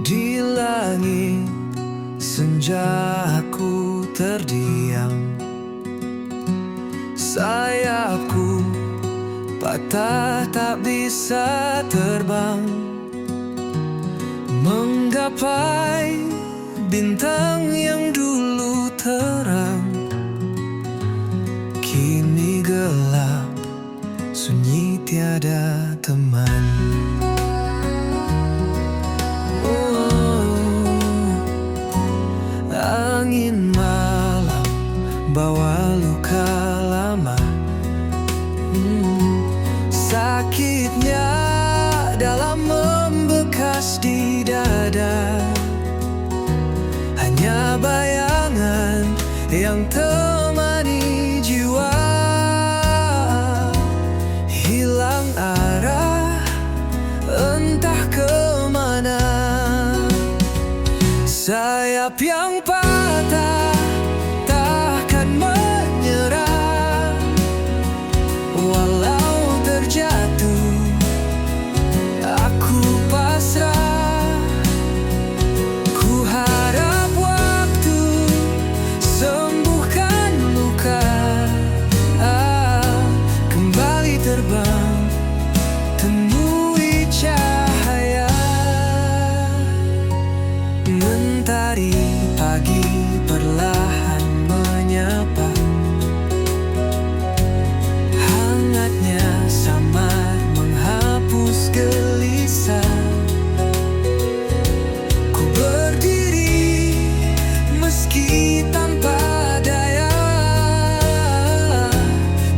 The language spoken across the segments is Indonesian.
Di langit senja aku terdiam, sayapku patah tak bisa terbang, menggapai bintang yang dulu terang. Kini gelap, sunyi tiada teman. Angin malam bawa luka lama, sakitnya dalam membekas di dada. Hanya bayangan yang temani jiwa, hilang arah entah kemana. Sayap yang patah takkan menyerah, walau terjatuh aku pasrah. Ku harap waktu sembuhkan luka, kembali terbang temui cahaya. Mentari pagi perlahan menyapa, hangatnya samar menghapus gelisah. Ku berdiri meski tanpa daya,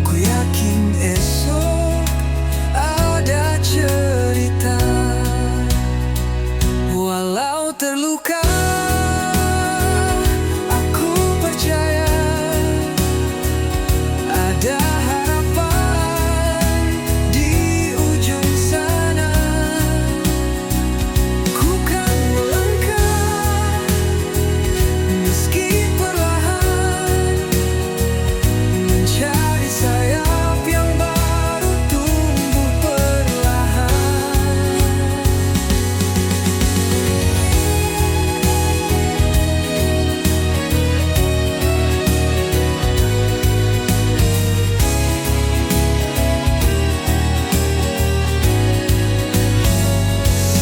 ku yakin esok ada cerita. Walau terluka, aku percaya ada harapan di ujung sana. Ku kan melangkah meski perlahan, mencari sayap yang baru tumbuh perlahan.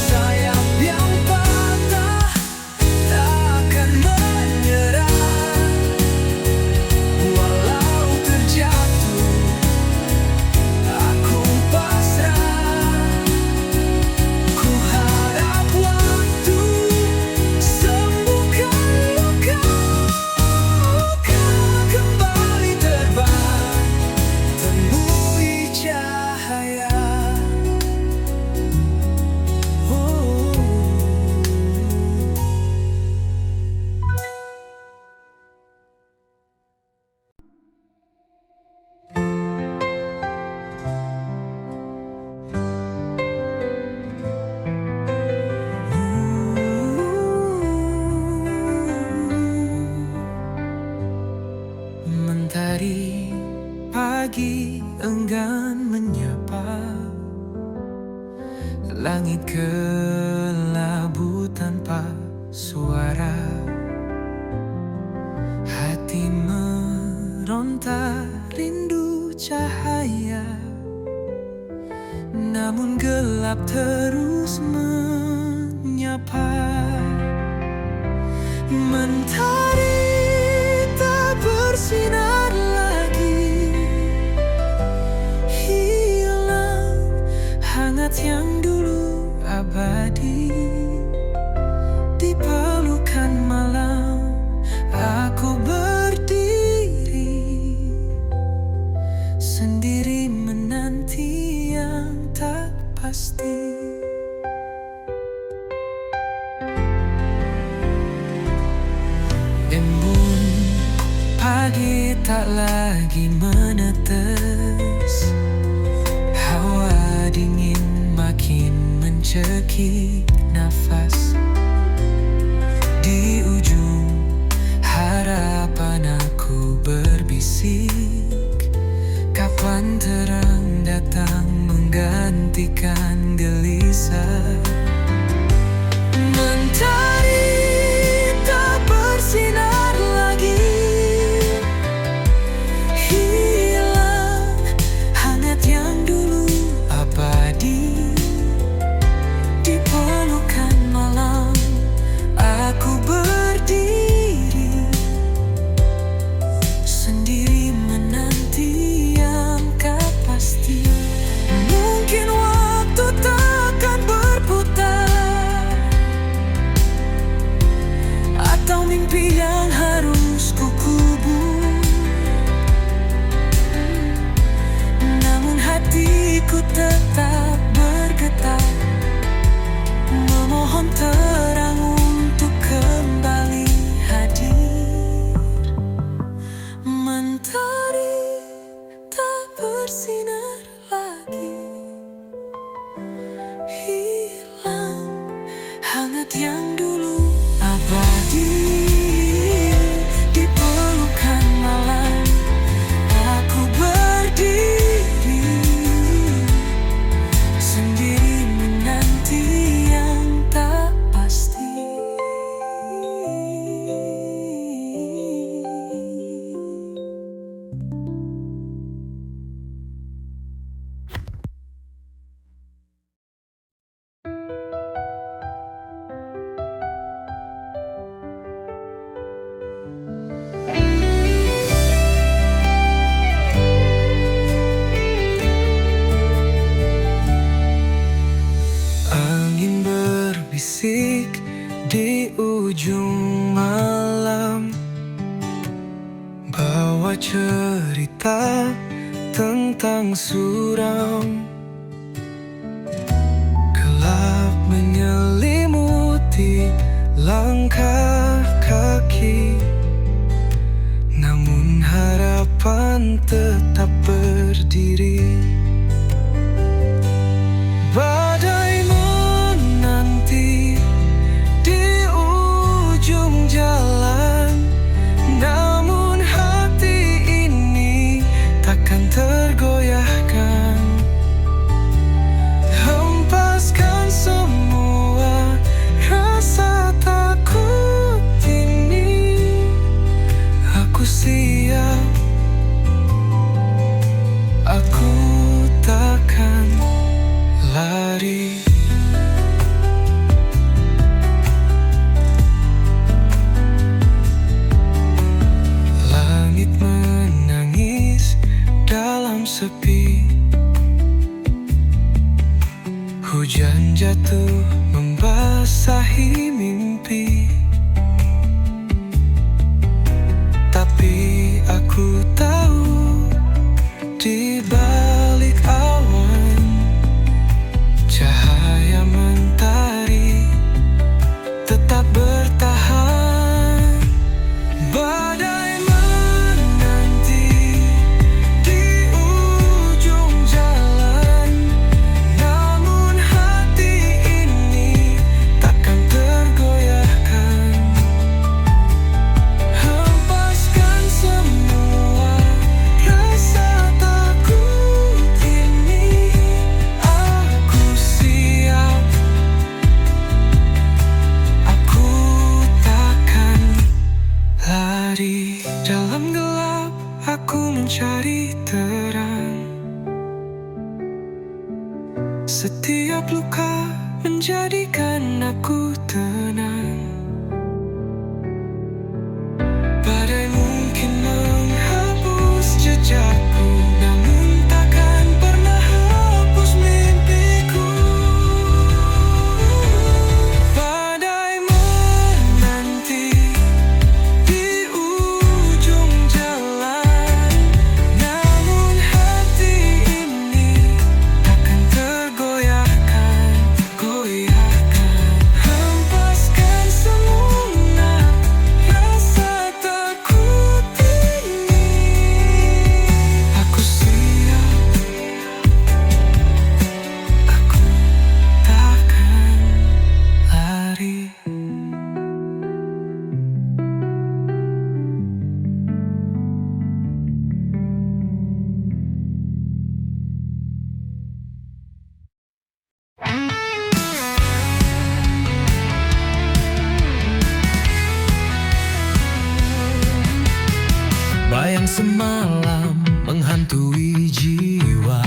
Sayap yang patah takkan menyerah, walau terjatuh aku pasrah. Ku harap waktu sembuhkan luka, kembali terbang temui cahaya. Mentari pagi enggan menyapa, langit kelabu tanpa suara. Hati meronta rindu cahaya, namun gelap terus menyapa. Mentari tak bersinar lagi, hilang hangat yang dulu abadi. Di pelukan malam aku berdiri, sendiri menanti yang tak pasti. Embun pagi tak lagi menetes, hawa dingin makin mencekik nafas. Di ujung harapan aku berbisik, kapan terang datang menggantikan gelisah. Mentari rintang suram, gelap menyelimuti langkah kaki, namun harapan tetap berdiri. Badai menanti di ujung jalan, namun hati ini takkan tergoyahkan. Hempaskan semua rasa takut ini, aku siap, aku takkan lari. Langit menangis dalam sepi, hujan jatuh membasahi mimpi. Tapi aku tahu di balik awan cahaya mentari tetap bertahan. Badai menanti di ujung jalan, namun hati ini takkan tergoyahkan. Hempaskan semua rasa takut ini, aku siap, aku takkan lari. Dalam gelap aku mencari terang, setiap luka menjadikan aku tenang. Badai mungkin menghapus jejakku, namun takkan pernah hapus mimpiku. Badai menanti di ujung jalan, namun hati ini takkan tergoyahkan. Hempaskan semua rasa takut ini, aku siap, aku takkan lari. Bayang semalam menghantui jiwa,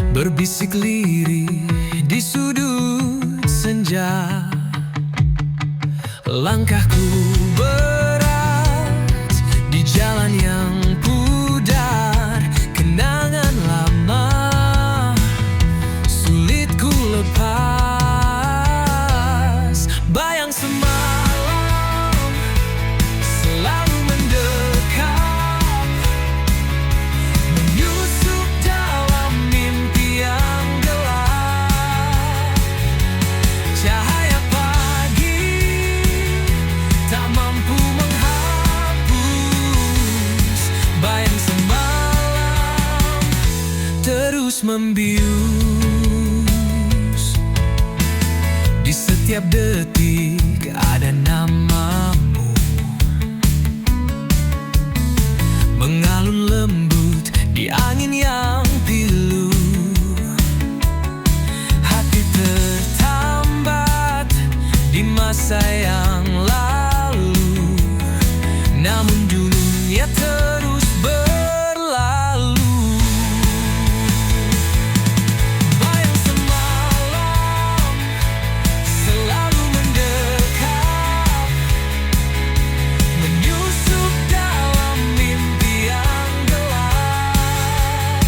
berbisik lirih di sudut senja. Langkahku berat di jalan yang pudar, kenangan lama sulit ku lepas. Bayang semalam selalu mendekat, menyusup dalam mimpi yang gelap. Cahaya pagi tak mampu menghapus bayang semalam, terus membius. Di setiap detik ada namamu, mengalun lembut di angin yang pilu. Hati tertambat di masa yang lalu, namun dunia terus berlalu. Bayang semalam selalu mendekat, menyusup dalam mimpi yang gelap.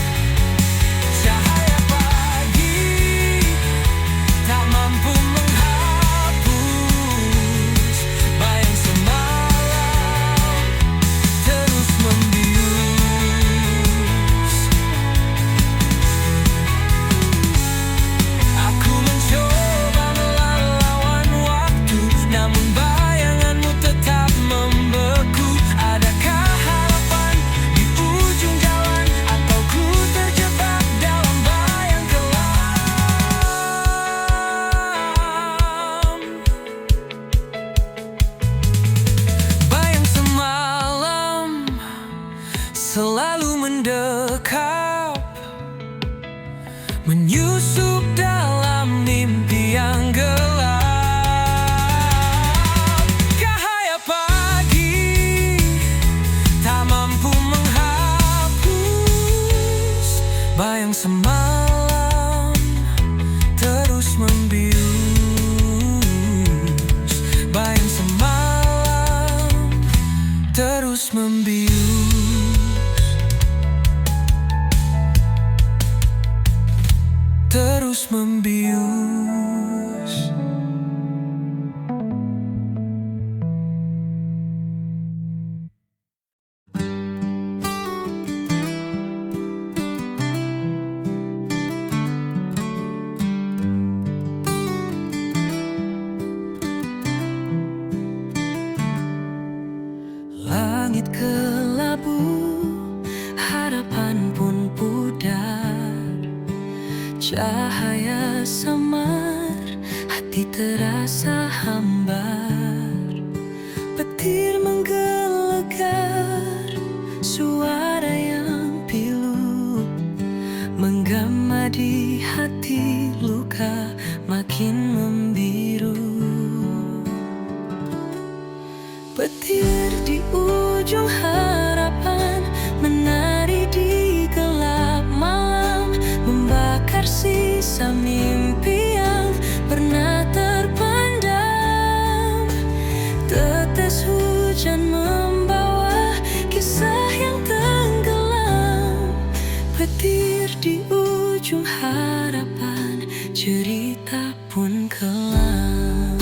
selalu mendekat, menyusup dalam mimpi yang gelap. Cahaya pagi tak mampu menghapus bayang semalam, terus membius. Bayang semalam terus membius. Terus membius. Langit kelabu, harapan pun pudar. Cahaya samar, hati terasa hambar. Petir menggelegar, suara yang pilu menggema di hati, luka makin membiru. Petir di ujung harapan menari di gelap malam, membakar sisa mimpi yang pernah terpendam. Tetes hujan membawa kisah yang tenggelam. Petir di ujung harapan, cerita pun kelam.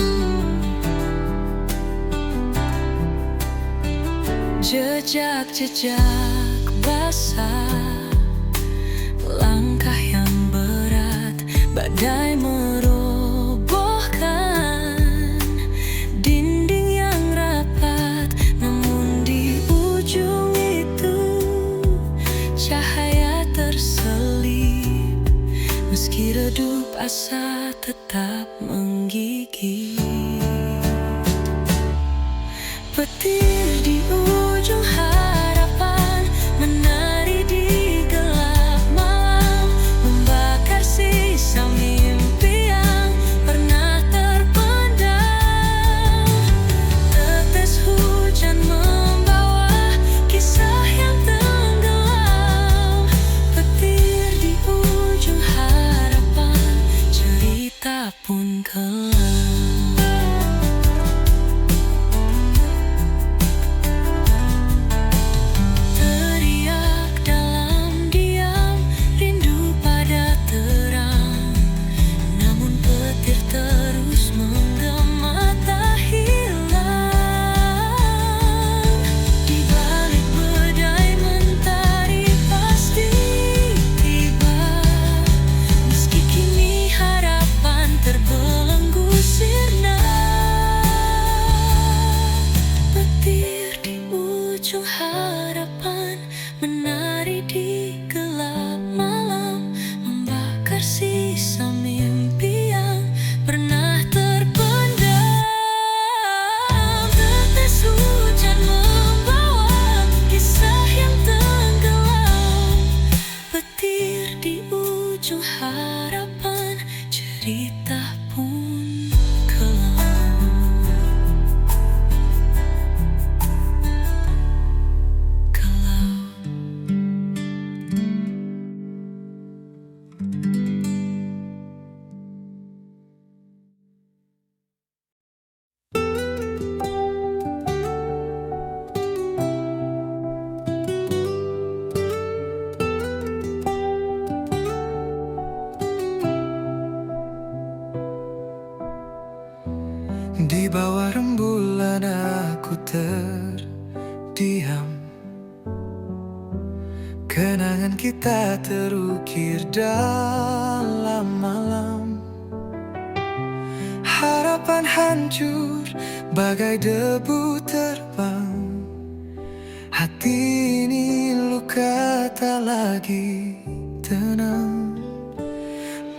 Jejak-jejak basah, langkah yang berat, badai merobohkan dinding yang rapat. Namun di ujung itu cahaya terselip, meski redup asa tetap menggigit. Petir di ujung harapan menari di gelap malam, membakar sisa mimpi yang pernah terpendam. Tetes hujan membawa kisah yang tenggelam. Petir di ujung harapan, cerita pun kelam. Harapan menari di gelap malam, membakar sisa mimpi yang pernah terpendam. Tetes hujan membawa kisah yang tenggelam. Petir di ujung harapan, cerita pun kelam. Di bawah rembulan aku terdiam, kenangan kita terukir dalam malam. Harapan hancur bagai debu terbang. Hati ini luka tak lagi tenang.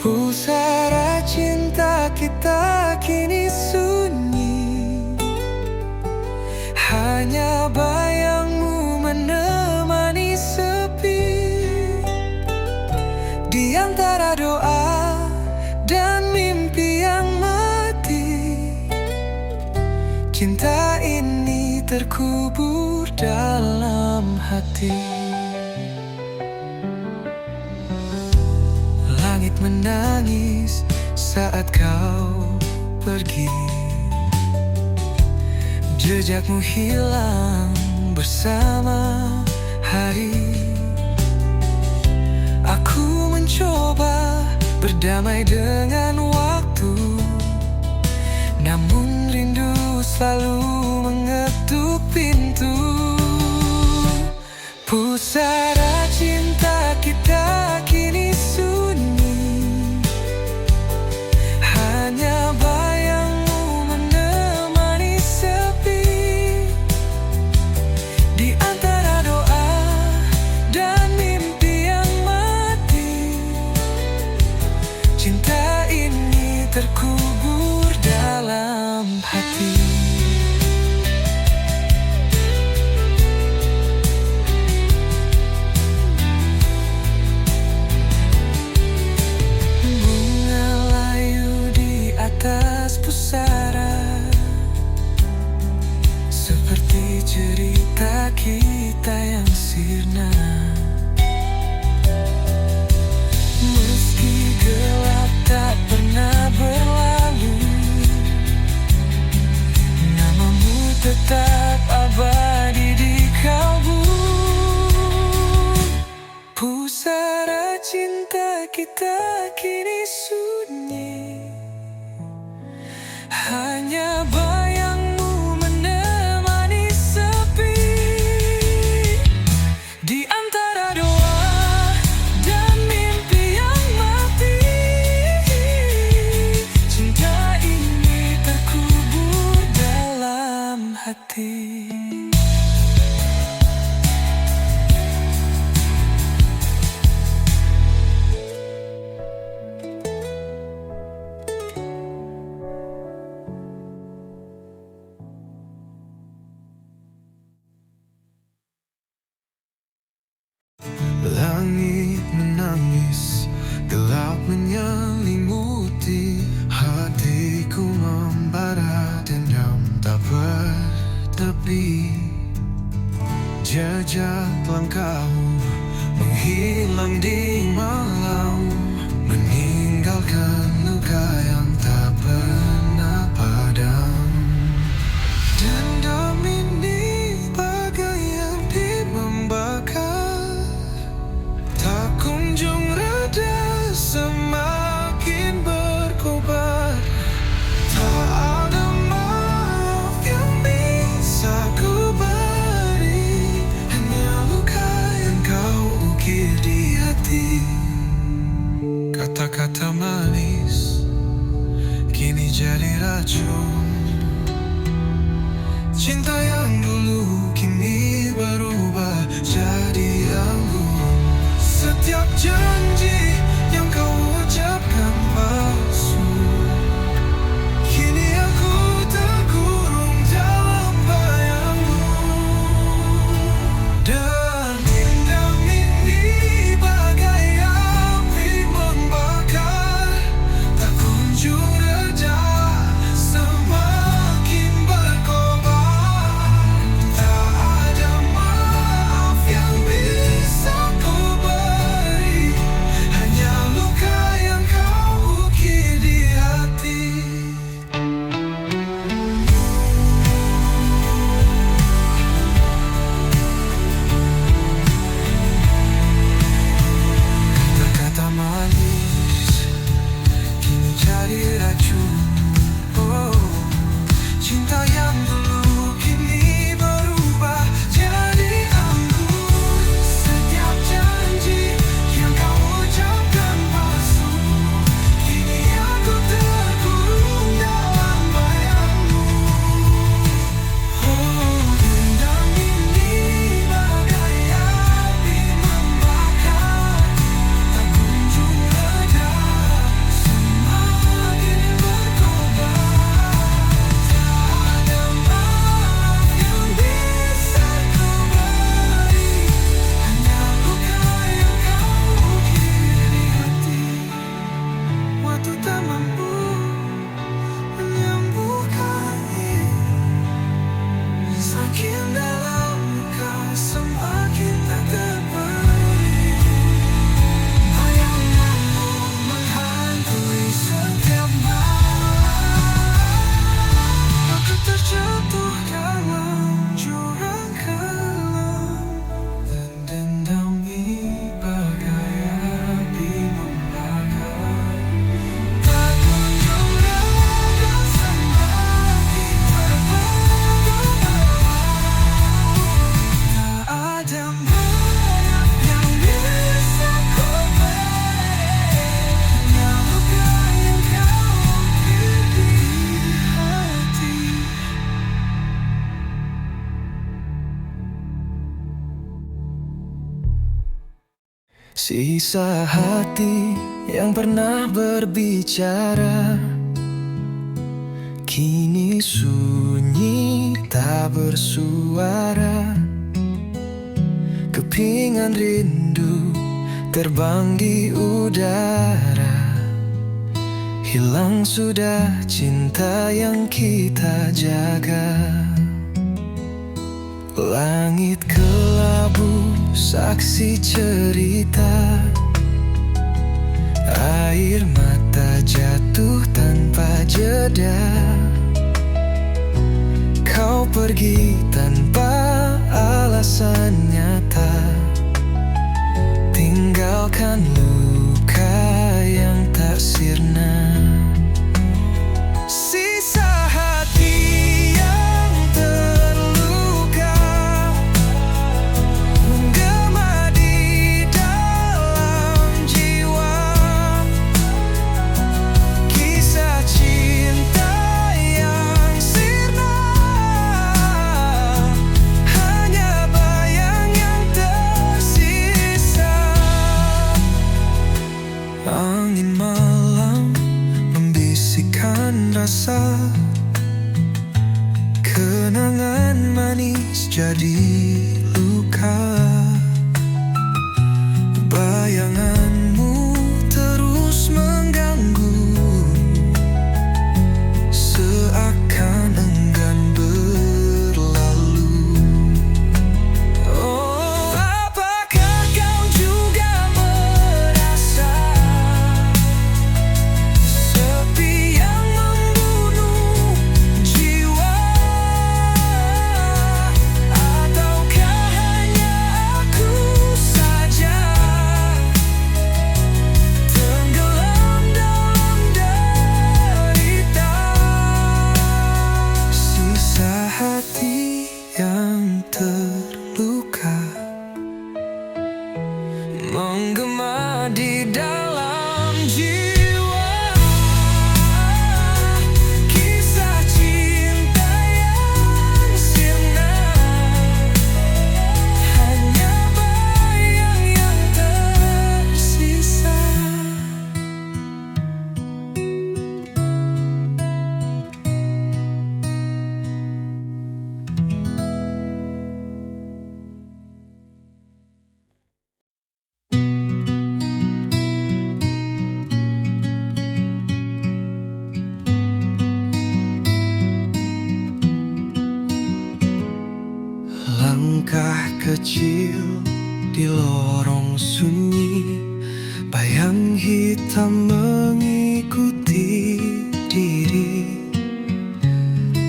Pusara cinta kita kini sunyi, hanya bayangmu menemani Cinta ini terkubur dalam hati. Langit menangis saat kau pergi. Jejakmu hilang bersama hari. Aku mencoba berdamai dengan waktu, namun rindu selalu mengetuk pintu. Pusara cinta kita kini sunyi, hanya bayangmu menemani sepi. Di antara doa dan mimpi yang mati, cinta ini terkubur dalam hati. Bunga layu di atas pusara, seperti cerita kita yang sirna. Meski gelap tak pernah berlalu, namamu tetap abadi di kalbu. Pusara cinta kita kini sunyi, hanya bayangmu menemani sepi. Di antara doa dan mimpi yang mati, cinta ini terkubur dalam hati. Langit menangis, gelap menyelimuti hatiku, membara dendam tak bertepi. Jejak langkahmu menghilang di malam, meninggalkan luka yang tak pernah padam. Dendam ini bagai api membakar, tak kunjung reda, semakin berkobar. Tak ada maaf yang bisa ku beri, hanya luka yang kau ukir di hati. Kata-kata manis kini jadi racun. Cinta yang dulu kini berubah jadi anggun. Setiap janji yang kau ucapkan palsu, kini aku terkurung dalam bayangmu. Dan dendam ini bagai api membakar, tak kunjung reda, semakin berkobar. Tak ada maaf yang bisa ku beri, Sisa hati yang pernah berbicara kini sunyi tak bersuara. Kepingan rindu terbang di udara. Hilang sudah cinta yang kita jaga. Langit kelabu saksi cerita. Air mata jatuh tanpa jeda. Kau pergi tanpa alasan nyata. Tinggalkan luka yang tak sirna. Angin malam membisikkan rasa. Kenangan manis jadi luka. Bayanganmu terus mengganggu, seakan enggan berlalu. Oh, apakah kau juga merasa sepi yang membunuh jiwa? Ataukah hanya aku saja tenggelam dalam derita? Sisa hati yang terluka menggema di dalam jiwa. Kisah cinta yang sirna, hanya bayang yang tersisa. Langkah kecil di lorong sunyi, bayang hitam mengikuti diri.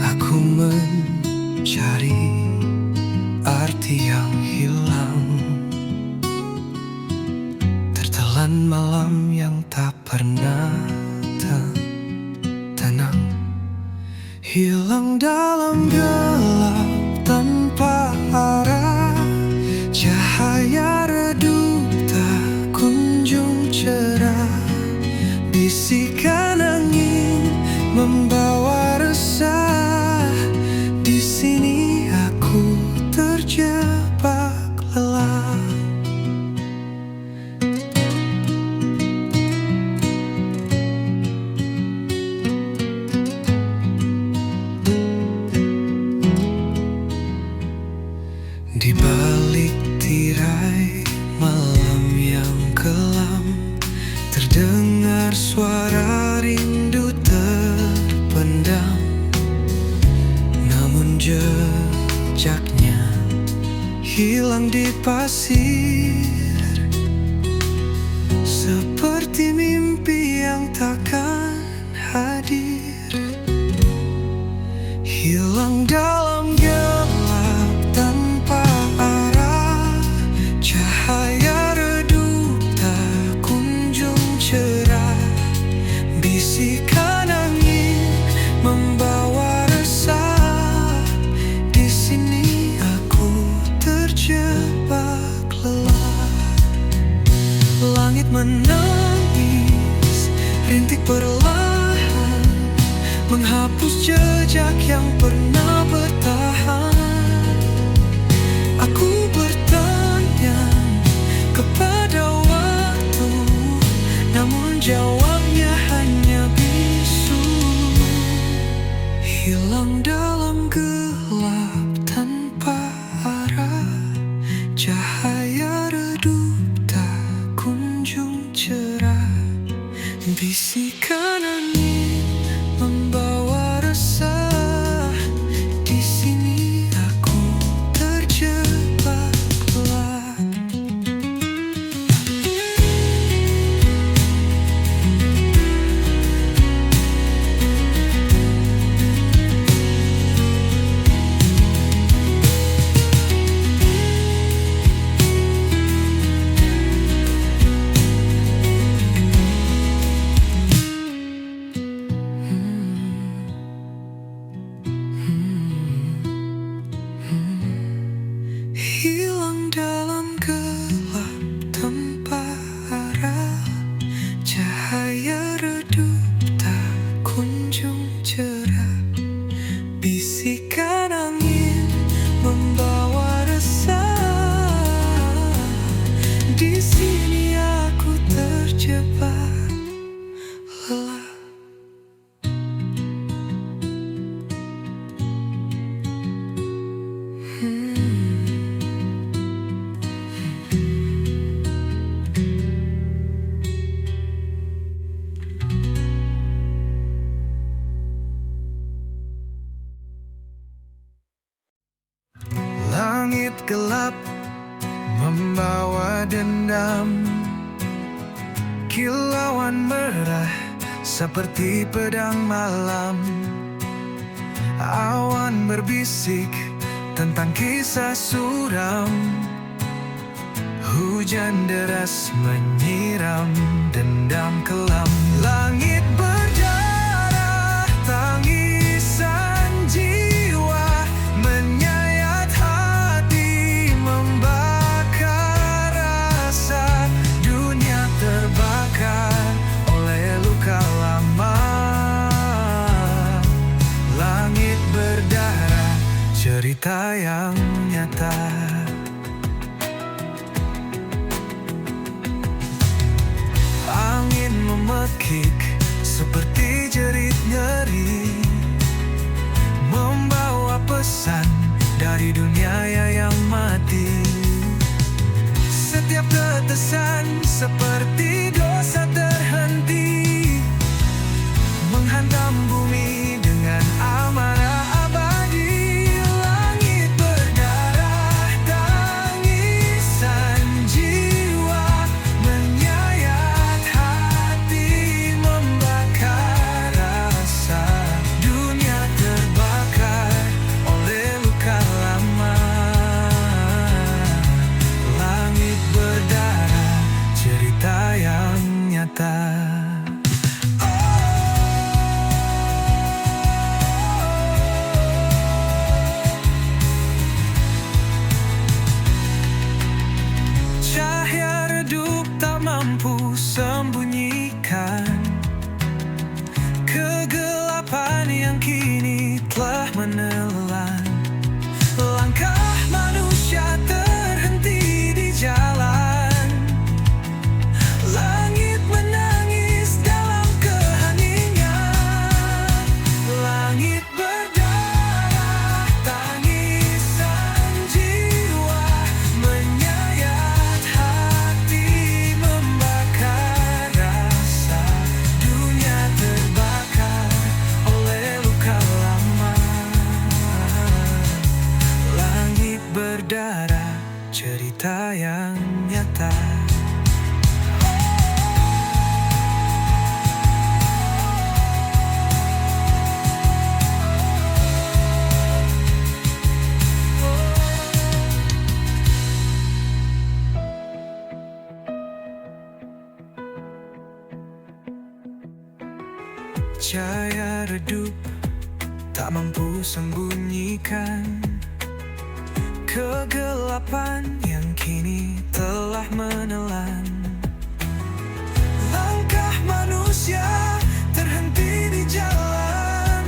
Aku mencari arti yang hilang, tertelan malam yang tak pernah tenang. Hilang dalam gelap tanpa arah. Cahaya redup tak kunjung cerah. Bisikan angin membawa resah. Di sini aku terjebak lelah. Di balik tirai malam yang kelam, terdengar suara rindu terpendam. Namun jejaknya hilang di pasir, seperti mimpi yang takkan hadir. Hilang dalam gelap tanpa arah. Cahaya redup tak kunjung cerah. Bisikan angin membawa resah. Di sini aku terjebak lelah. Langit menangis, rintik perlahan menghapus jejak yang pernah bertahan. Aku bertanya kepada jawabnya hanya bisu, hilang dalam gelap tanpa arah. Cahaya redup tak kunjung cerah. Bisikan angin membawa resah. Di sini aku terjebak gelap. Hilang dalam gelap tanpa arah. Cahaya redup tak kunjung cerah. Bisikan angin membawa resah. Di sini aku terjebak lelah. Langit gelap membawa dendam. Kilauan merah seperti pedang malam. Awan berbisik tentang kisah suram. Hujan deras menyiram dendam kelam. Langit berdarah, tangisan jiwa menyayat hati, membakar rasa. Dunia terbakar oleh luka lama. Langit berdarah, cerita yang nyata. Angin memekik seperti jerit nyeri, membawa pesan dari dunia yang mati. Setiap tetesan seperti dosa terhenti, menghantam bumi dengan amarah abadi. Langit berdarah, tangisan jiwa menyayat hati, membakar rasa. Dunia terbakar oleh luka lama. Langit berdarah, cerita yang nyata. Cahaya redup tak mampu sembunyikan kegelapan yang kini telah menelan. Langkah manusia terhenti di jalan. Langit menangis dalam keheningan. Langit berdarah, tangisan jiwa menyayat hati, membakar rasa. Dunia terbakar oleh luka lama. Langit berdarah, cerita yang nyata. Cahaya redup tak mampu sembunyikan kegelapan yang kini telah menelan. Langkah manusia terhenti di jalan.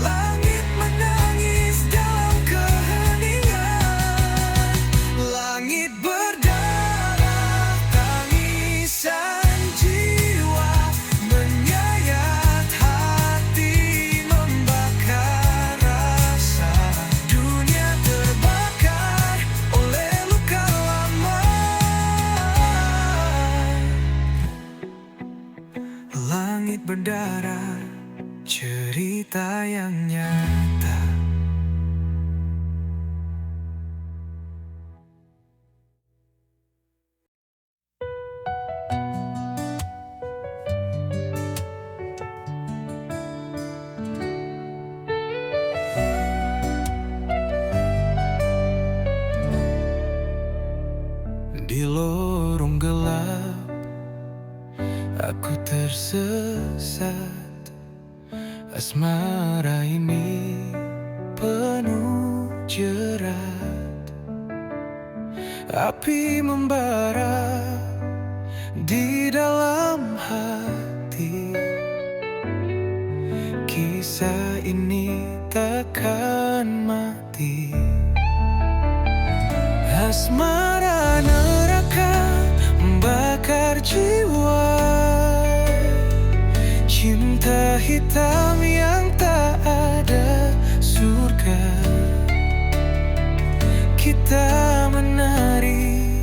Langit menangis dalam keheningan. Langit berdarah, tangisan jiwa langit berdarah, cerita yang nyata. Di lorong gelap aku tersesat. Asmara ini penuh jerat. Api membara di dalam hati. Kisah ini takkan mati. Asmara neraka membakar jiwa. Cinta hitam yang tak ada surga. Kita menari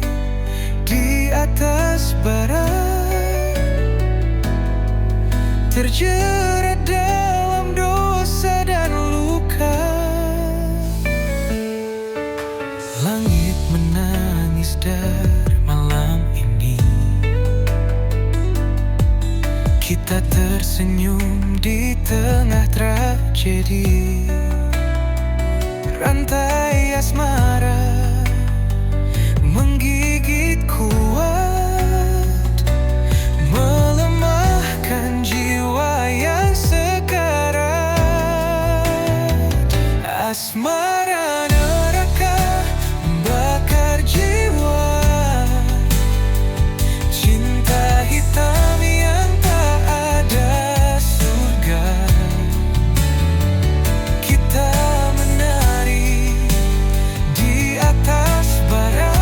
di atas bara, terjerat dalam dosa dan luka. Langit menangis dari malam ini. Kita tersenyum di tengah tragedi. Rantai asmara menggigit kuat, melemahkan jiwa yang sekarat. Asmara neraka membakar jiwa. Cinta hitam yang tak ada surga. Kita menari di atas bara,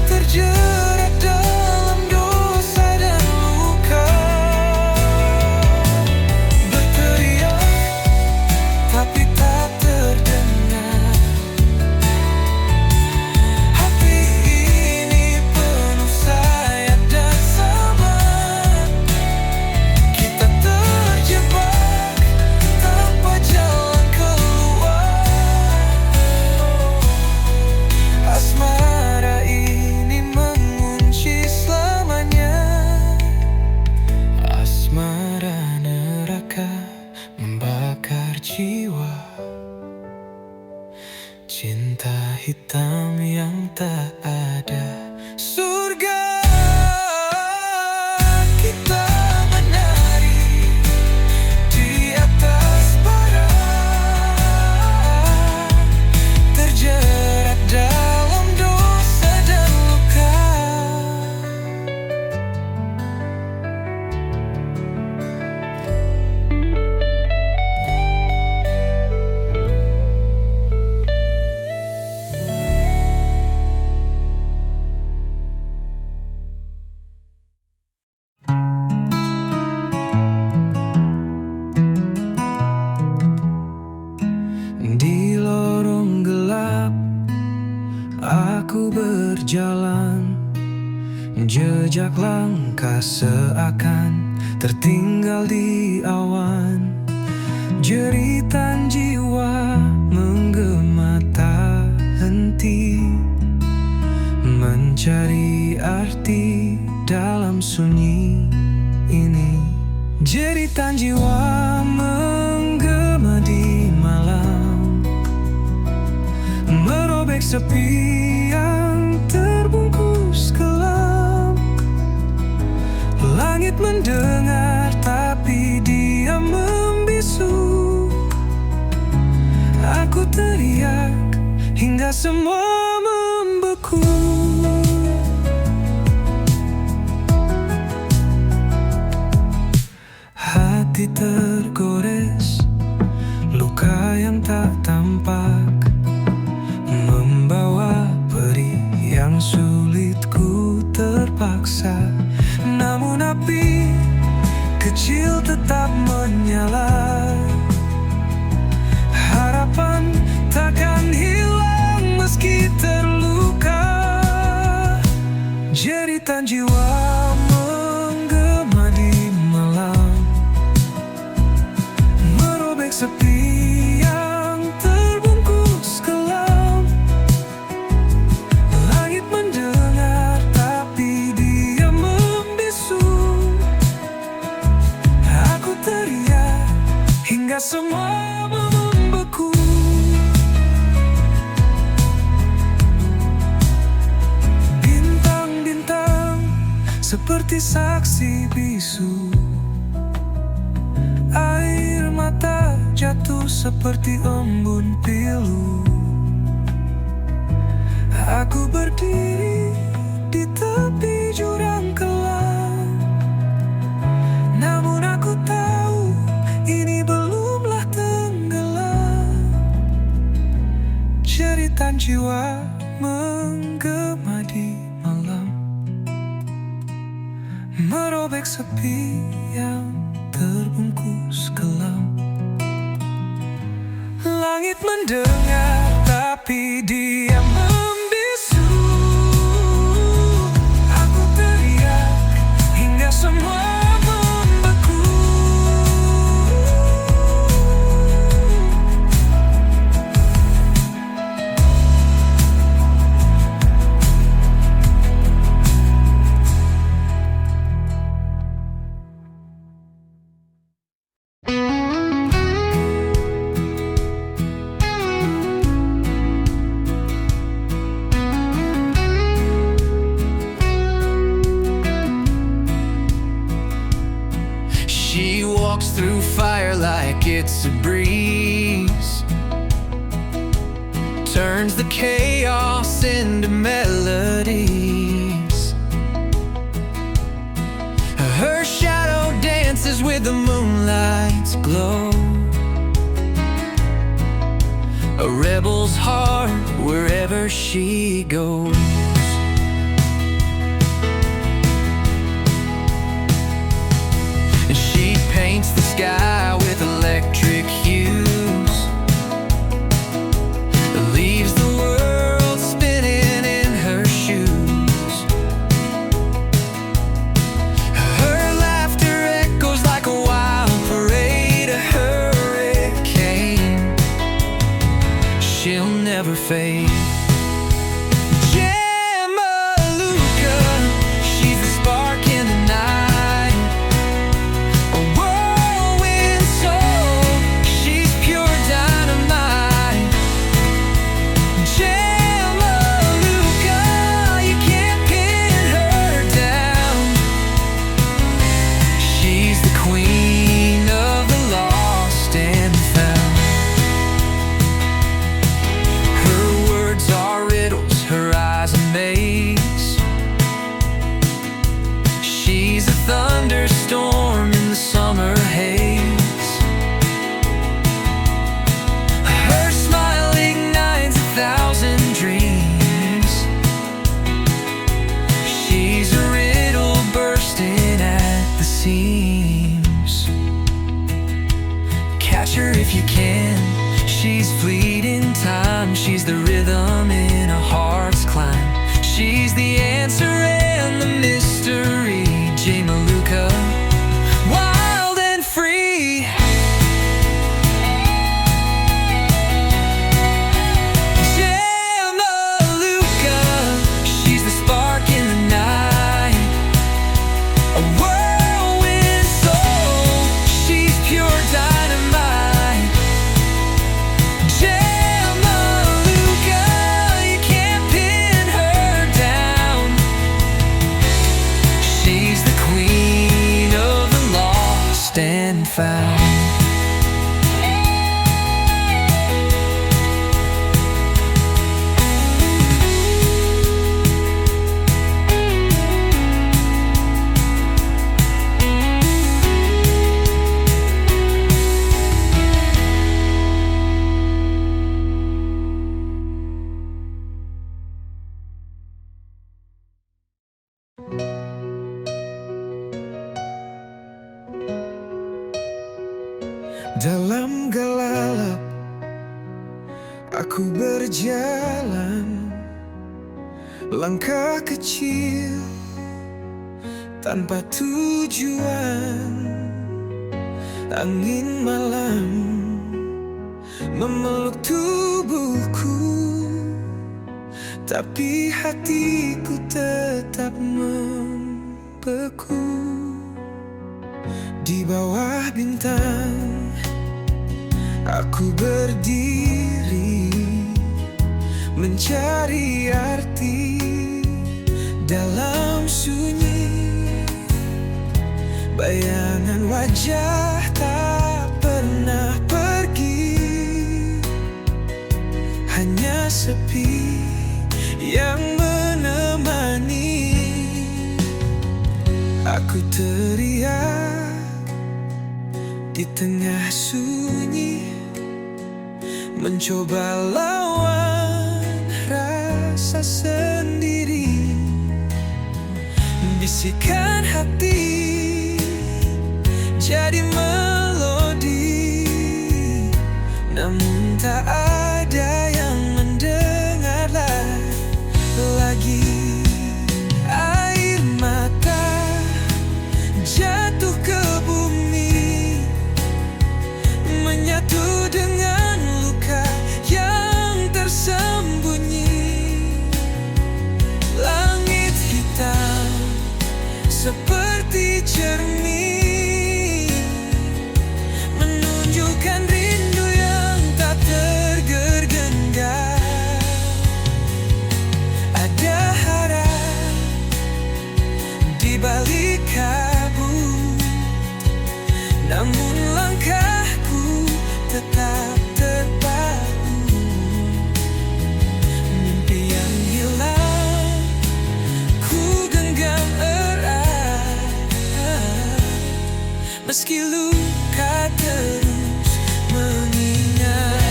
terjerat dalam dosa dan luka. Berteriak tapi tak terdengar. Hati ini penuh sayap dan sabar. Kita terjebak tanpa jalan keluar. Asmara ini mengunci selamanya. Asmara neraka membakar jiwa. Cinta hitam yang tak ada surga. Kita menari di atas bara, terjerat dalam dosa dan luka. Di lorong gelap aku berjalan. Jejak langkah seakan tertinggal di awan. Jeritan jiwa menggema tak henti, mencari arti dalam sunyi ini. Jeritan jiwa menggema di malam, merobek sepi yang terbungkus kelam. Langit mendengar tapi dia membisu. Aku teriak hingga semua membeku. Hati tergores, luka yang tak tampak, membawa perih yang sulit ku terpaksa. Namun api kecil tetap menyala. Harapan takkan hilang meski terluka. Jeritan jiwa menggema seperti saksi bisu. Air mata jatuh seperti embun pilu. Aku berdiri di tepi jurang kelam, namun aku tahu ini belumlah tenggelam. Jeritan jiwa menggema di malam, merobek sepi yang terbungkus kelam. Langit mendengar tapi dia membisu. Aku teriak hingga semua membeku. She walks through fire like it's a breeze, turns the chaos into melodies. Her shadow dances with the moonlight's glow, a rebel's heart wherever she goes. She paints the sky with electric hues, leaves the world spinning in her shoes. Her laughter echoes like a wild parade, a hurricane. She'll never fade. Jamaluka, she's the spark in the night, a whirlwind soul, she's pure dynamite. Jamaluka, you can't pin her down. She's the queen of the lost and found. Her words are riddles, her eyes a maze. She's a thunderstorm in the summer haze. Her smile ignites 1,000 dreams. She's a riddle bursting at the seams. Catch her if you can, she's fleeting time. She's the rhythm in a heart's climb. She's the answer and the mystery. Jamaluka, wild and free. Jamaluka, she's the spark in the night, a whirlwind soul, she's pure dynamite. Jamaluka, you can't pin her down. She's the queen of the lost and found. Dalam gelap aku berjalan, langkah kecil tanpa tujuan. Angin malam memeluk tubuhku, tapi hatiku tetap membeku. Di bawah bintang aku berdiri, mencari arti dalam sunyi. Bayangan wajah tak pernah pergi, hanya sepi yang menemani. Aku teriak di tengah sunyi, mencoba lawan rasa sendiri. Bisikan hati jadi melodi, namun tak ada yang mendengar lagi. Air mata jatuh ke bumi, menyatu dengan luka yang tersembunyi. Langit hitam seperti cermin, menunjukkan rindu yang tak tergenggam. Ada harap di balik kabut, namun langkahku tetap terpaku. Mimpi yang hilang ku genggam erat, meski luka terus mengingat.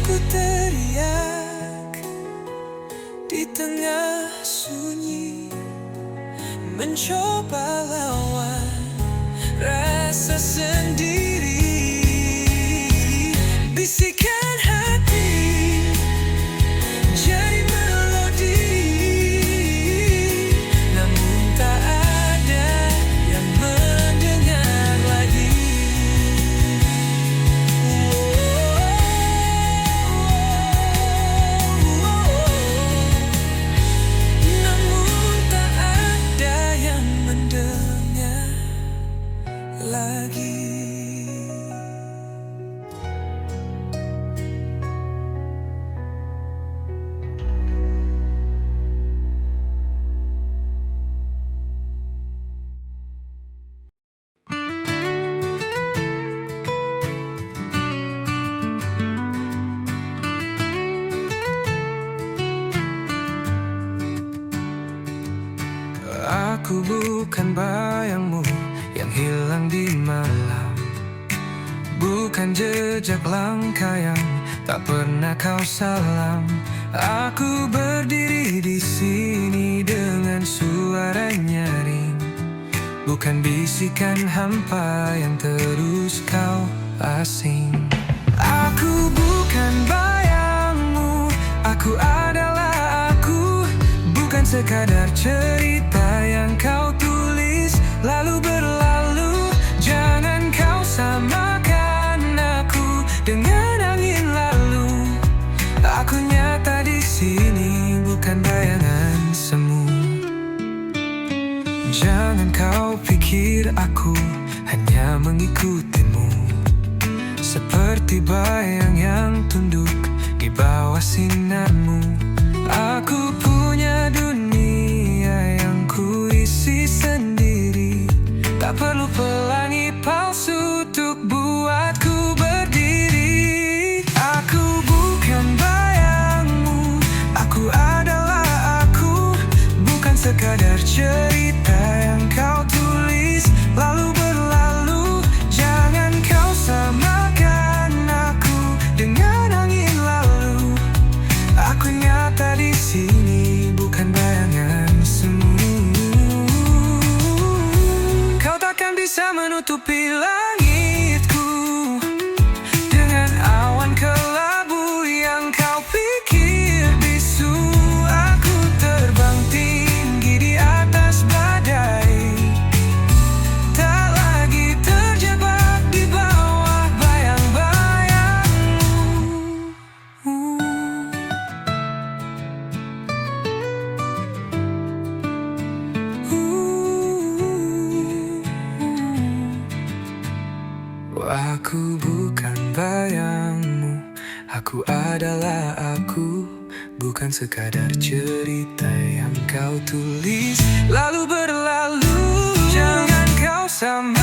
Aku teriak di tengah sunyi, mencoba lawan rasa sendiri. Bisikan hati jadi melodi, namun tak ada yang mendengar lagi. Namun tak ada yang mendengar lagi. Aku bukan bayangmu yang hilang di malam, bukan jejak langkah yang tak pernah kau salam. Aku berdiri di sini dengan suara nyaring, bukan bisikan hampa yang terus kau asing. Aku bukan bayangmu, aku adalah aku, bukan sekadar cerita yang kau tulis lalu berlalu. Jangan kau samakan aku dengan angin lalu. Aku nyata di sini, bukan bayangan semu. Jangan kau pikir aku hanya mengikutimu, seperti bayang yang tunduk di bawah sinarmu. Aku punya dunia yang kuisi sendiri, tak perlu pelangi palsu untuk buatku berdiri. Aku bukan bayangmu, aku adalah aku, bukan sekadar cerita yang kau tulis lalu berlalu. Jangan kau samakan aku dengan angin lalu. Aku nyata di sini, bukan bayangan semu. Kau takkan bisa menutupi langitku dengan awan kelabu yang kau pikir bisu. Aku terbang tinggi di atas badai, tak lagi terjebak di bawah bayang-bayangmu. Aku adalah aku, bukan sekadar cerita yang kau tulis lalu berlalu. Jangan kau sampai